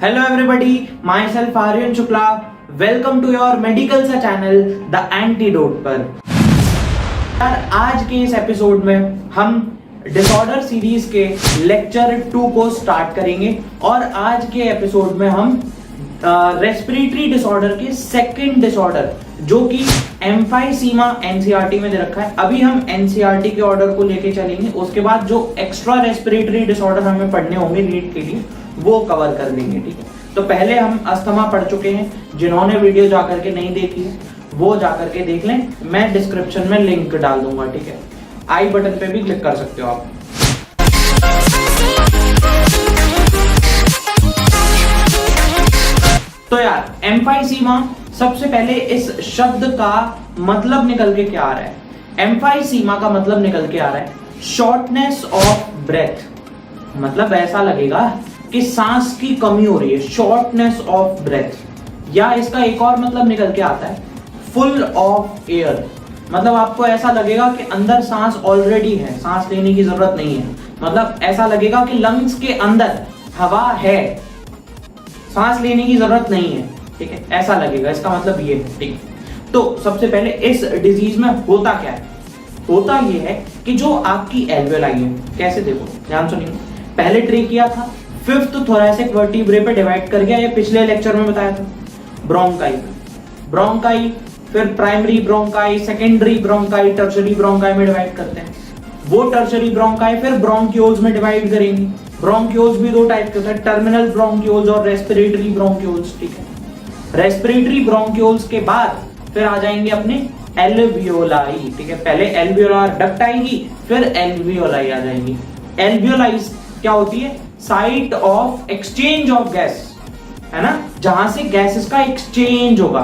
Hello everybody, myself Aryan Shukla. Welcome to your medical सा channel the antidote पर। यार आज के इस एपिसोड में हम डिसऑर्डर सीरीज के लेक्चर 2 को स्टार्ट करेंगे और आज के एपिसोड में हम रेस्पिरेटरी डिसऑर्डर के सेकंड डिसऑर्डर जो कि एम्फाइसीमा एनसीईआरटी में दे रखा है। अभी हम एनसीईआरटी के ऑर्डर को लेके चलेंगे, उसके बाद जो एक्स्ट्रा रेस्पिरेटरी डिसऑर्डर हमें पढ़ने होंगे नीट के लिए वो कवर कर लेंगे। ठीक है, तो पहले हम अस्थमा पढ़ चुके हैं। जिन्होंने वीडियो जाकर के नहीं देखी है वो जाकर के देख लें, मैं डिस्क्रिप्शन में लिंक डाल दूंगा। ठीक है, आई बटन पे भी क्लिक कर सकते हो आप। तो यार एम्फाइसीमा, सबसे पहले इस शब्द का मतलब निकल के क्या आ रहा है? एम्फाइसीमा का मतलब निकल के आ रहा है शॉर्टनेस ऑफ ब्रेथ। मतलब ऐसा लगेगा कि सांस की कमी हो रही है, शॉर्टनेस ऑफ ब्रेथ। या इसका एक और मतलब निकल के आता है फुल ऑफ एयर। मतलब आपको ऐसा लगेगा कि अंदर सांस ऑलरेडी है, सांस लेने की जरूरत नहीं है। मतलब ऐसा लगेगा कि लंग्स के अंदर हवा है, सांस लेने की जरूरत नहीं है। ठीक है, ऐसा लगेगा, इसका मतलब ये है। ठीक, तो सबसे पहले इस डिजीज में होता क्या है? होता ये है कि जो आपकी एल्वेलाई है, कैसे देखो, ध्यान सुनिए। पहले ट्रेकिया था, फिफ्थ थोरैसिक वर्टिब्रे पे डिवाइड कर गया, ये पिछले लेक्चर में बताया था। ब्रोंकाई, ब्रोंकाई, फिर primary bronchi, secondary bronchi, tertiary bronchi में डिवाइड करते हैं। वो टर्शरी ब्रोंकाई फिर ब्रोंक्यूल्स में डिवाइड करेंगे। ब्रोंक्यूल्स भी दो टाइप के होते हैं, टर्मिनल ब्रोंक्यूल्स और रेस्पिरेटरी ब्रोंक्यूल्स। ठीक है, रेस्पिरेटरी ब्रोंक्यूल्स के बाद फिर आ जाएंगे अपने एल्वियोलाई। ठीक है, पहले एल्वियोलार डक्ट आएगी, फिर एल्वियोलाई आ जाएगी। एल्वियोलाई क्या होती है? Site of exchange of gas, है ना, जहां से गैसेस का एक्सचेंज होगा।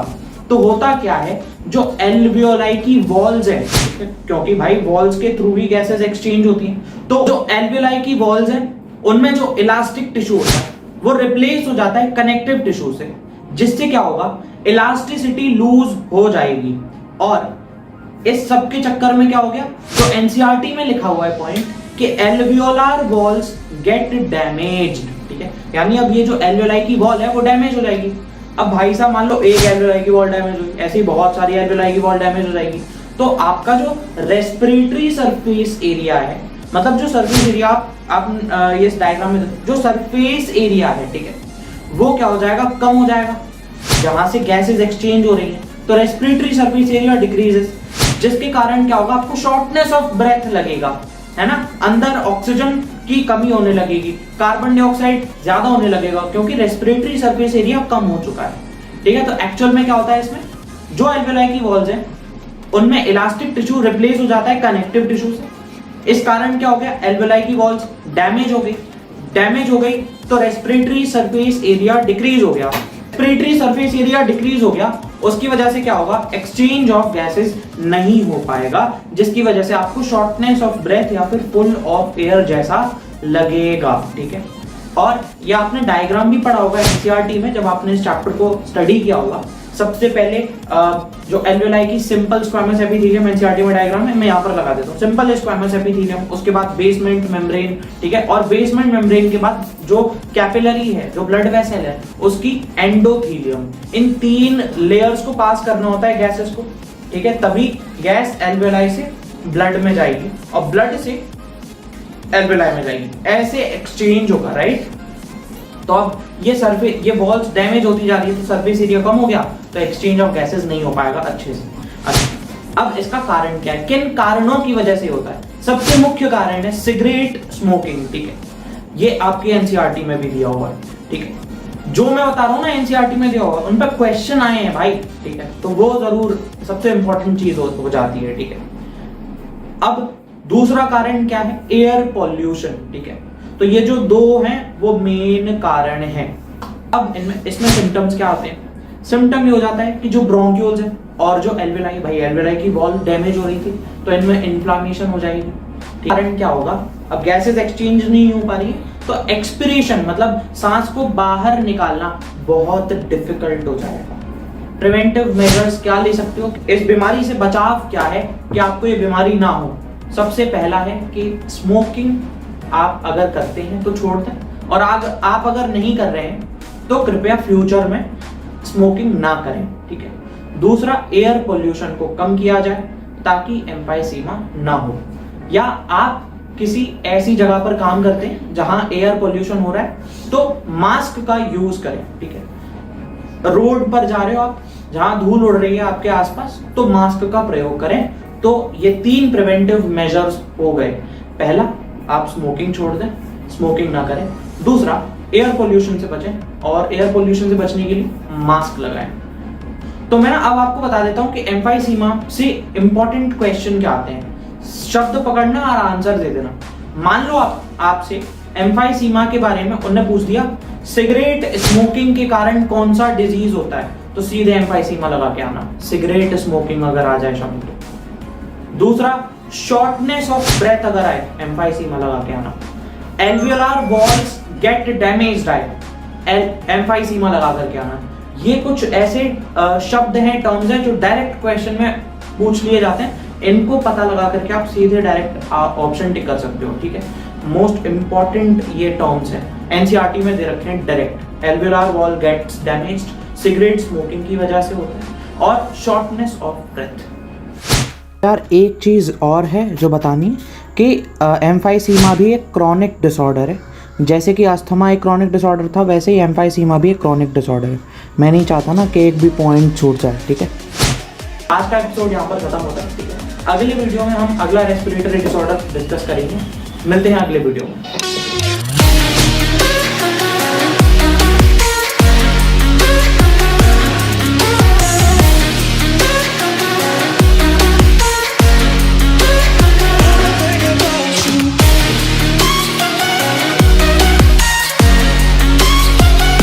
तो होता क्या है, जो एल्वियोलाई की वॉल्स है, क्योंकि भाई वॉल्स के थ्रू ही गैसेस एक्सचेंज होती हैं, तो जो एल्वियोलाई की वॉल्स है उनमें जो इलास्टिक टिश्यू होता है वो रिप्लेस हो जाता है कनेक्टिव टिश्यू से, जिससे क्या होगा, इलास्टिसिटी लूज हो जाएगी। और इस सब के चक्कर में क्या हो गया, जो एनसीईआरटी में लिखा हुआ है पॉइंट कि एल्वियोलार वॉल्स गेट डैमेज्ड। ठीक है, यानी अब ये जो एल्वियोलाई की वॉल है वो डैमेज हो जाएगी। अब भाई साहब मान लो एक एल्वियोलाई की वॉल डैमेज हुई, ऐसे ही बहुत सारी एल्वियोलाई की वॉल डैमेज हो जाएगी। तो आपका जो रेस्पिरेटरी सरफेस एरिया है, मतलब जो सरफेस एरिया आप ये इस डायग्राम में जो सरफेस एरिया है, ठीक है, वो क्या हो जाएगा, कम हो जाएगा, जहां से गैसेस एक्सचेंज हो रही है। तो रेस्पिरेटरी सरफेस एरिया डिक्रीजेस, जिसके कारण क्या होगा, आपको शॉर्टनेस ऑफ ब्रेथ लगेगा, है ना, अंदर ऑक्सीजन की कमी होने लगेगी, कार्बन डाइऑक्साइड ज्यादा होने लगेगा, क्योंकि रेस्पिरेटरी सरफेस एरिया कम हो चुका है। ठीक है, तो एक्चुअल में क्या होता है, इसमें जो एल्वियोलाई की वॉल्स हैं उनमें इलास्टिक टिश्यू रिप्लेस हो जाता है कनेक्टिव टिश्यू से। इस कारण क्या हो गया, एल्वियोलाई की वॉल्स डैमेज हो गई। डैमेज हो गई तो रेस्पिरेटरी सरफेस एरिया डिक्रीज हो गया। रेस्पिरेटरी सरफेस एरिया डिक्रीज हो गया, उसकी वजह से क्या होगा, एक्सचेंज ऑफ गैसेस नहीं हो पाएगा, जिसकी वजह से आपको शॉर्टनेस ऑफ ब्रेथ या फिर फुल ऑफ एयर जैसा लगेगा। ठीक है, और ये आपने डायग्राम भी पढ़ा होगा एनसीईआरटी में, जब आपने इस चैप्टर को स्टडी किया होगा। सबसे पहले जो एल्वियोलाई की सिंपल स्क्वैमस एपिथेलियम एनसीईआरटी में डायग्राम है, मैं यहाँ पर लगा देता हूँ, सिंपल स्क्वैमस एपिथेलियम, उसके बाद बेसमेंट मेम्ब्रेन। ठीक है, और बेसमेंट मेम्ब्रेन के बाद जो कैपिलरी है, जो ब्लड वेसल है, उसकी एंडोथेलियम। इन 3 लेयर्स को पास करना होता है गैसेस को। ठीक है, तभी गैस एल्वियोलाई से ब्लड में जाएगी और ब्लड से एल्वियोलाई में जाएगी, ऐसे एक्सचेंज होगा, राइट। तो अब ये वॉल्स डैमेज होती जा रही है, तो सरफेस एरिया कम हो गया, तो एक्सचेंज ऑफ गैसेस नहीं हो पाएगा अच्छे से। अच्छा, अब इसका कारण क्या है, किन कारणों की वजह से होता है? सबसे मुख्य कारण है सिगरेट स्मोकिंग। ठीक है, ये आपके एनसीईआरटी में भी दिया हुआ है। ठीक है, जो मैं बता रहा हूँ ना एनसीईआरटी में दिया हुआ है, उन पर क्वेश्चन आए हैं भाई। ठीक है, तो वो जरूर सबसे इंपॉर्टेंट चीज हो जाती है। ठीक है, अब दूसरा कारण क्या है, एयर पॉल्यूशन। ठीक है, तो ये जो 2 हैं वो मेन कारण हैं। अब इसमें सिम्टम्स क्या आते हैं? सिम्टम ये हो जाता है कि जो ब्रोंक्यूल्स है और जो एल्वियोलाई, भाई एल्वियोलाई की वॉल डैमेज हो रही थी तो इनमें इन्फ्लामेशन हो जाएगी। कारण क्या होगा, अब गैसेस एक्सचेंज नहीं हो पा रही है, तो एक्सपिरेशन मतलब सांस को बाहर निकालना बहुत डिफिकल्ट हो जाएगा। प्रिवेंटिव मेजर्स क्या ले सकते हो, इस बीमारी से बचाव क्या है कि आपको ये बीमारी ना हो? सबसे पहला है कि स्मोकिंग आप अगर करते हैं तो छोड़ दें, और आप अगर नहीं कर रहे हैं तो कृपया फ्यूचर में स्मोकिंग ना करें, ठीक है। दूसरा, एयर पोल्यूशन को कम किया जाए ताकि एम्फाइसीमा ना हो, या आप किसी ऐसी जगह पर काम करते हैं जहां एयर पोल्यूशन हो रहा है तो मास्क का यूज करें, ठीक है। रोड पर जा रहे हो आप, जहां धूल उड़ रही है आपके आसपास, तो मास्क का प्रयोग करें। तो ये 3 प्रिवेंटिव मेजर्स हो गए। पहला, आप स्मोकिंग छोड़ दें, स्मोकिंग ना करें। दूसरा, एयर पोल्यूशन से बचें, और एयर पोल्यूशन से बचने के लिए मास्क लगाएं। तो मैं अब आपको बता देता हूं कि एम्फाइसीमा से इंपॉर्टेंट क्वेश्चन क्या आते हैं। शब्द पकड़ना और आंसर दे देना। मान लो आपसे एम्फाइसीमा के बारे में उन्होंने पूछ दिया, सिगरेट स्मोकिंग के कारण कौन सा डिजीज होता है, तो सीधे एम्फाइसीमा लगा के आना, सिगरेट स्मोकिंग अगर आ जाए शब्द तो। दूसरा, शॉर्टनेस ऑफ ब्रेथ अगर आए, एम्फाइसीमा लगा के आना। एल्वियोलार वॉल्स गेट डैमेज्ड आए, एम्फाइसीमा लगा करके आना। ये कुछ ऐसे शब्द हैं, टर्म्स हैं जो डायरेक्ट क्वेश्चन में पूछ लिए जाते हैं। इनको पता लगा करके आप सीधे डायरेक्ट ऑप्शन टिक कर सकते हो, ठीक है। मोस्ट इंपॉर्टेंट ये टर्म्स हैं, एनसीईआरटी में दे रखे हैं direct. Alveolar wall gets damaged, cigarette smoking की वजह से होता है, और शॉर्टनेस ऑफ ब्रेथ। यार एक चीज़ और है जो बतानी कि एम्फाइसीमा भी एक क्रॉनिक डिसऑर्डर है। जैसे कि अस्थमा एक क्रॉनिक डिसऑर्डर था, वैसे ही एम्फाइसीमा भी एक क्रॉनिक डिसऑर्डर है। मैं नहीं चाहता ना कि एक भी पॉइंट छूट जाए, ठीक है। आज का एपिसोड यहाँ पर खत्म होता है, ठीक है। अगले वीडियो में हम अगला रेस्पिरेटरी डिसऑर्डर डिस्कस करेंगे। मिलते हैं अगले वीडियो में।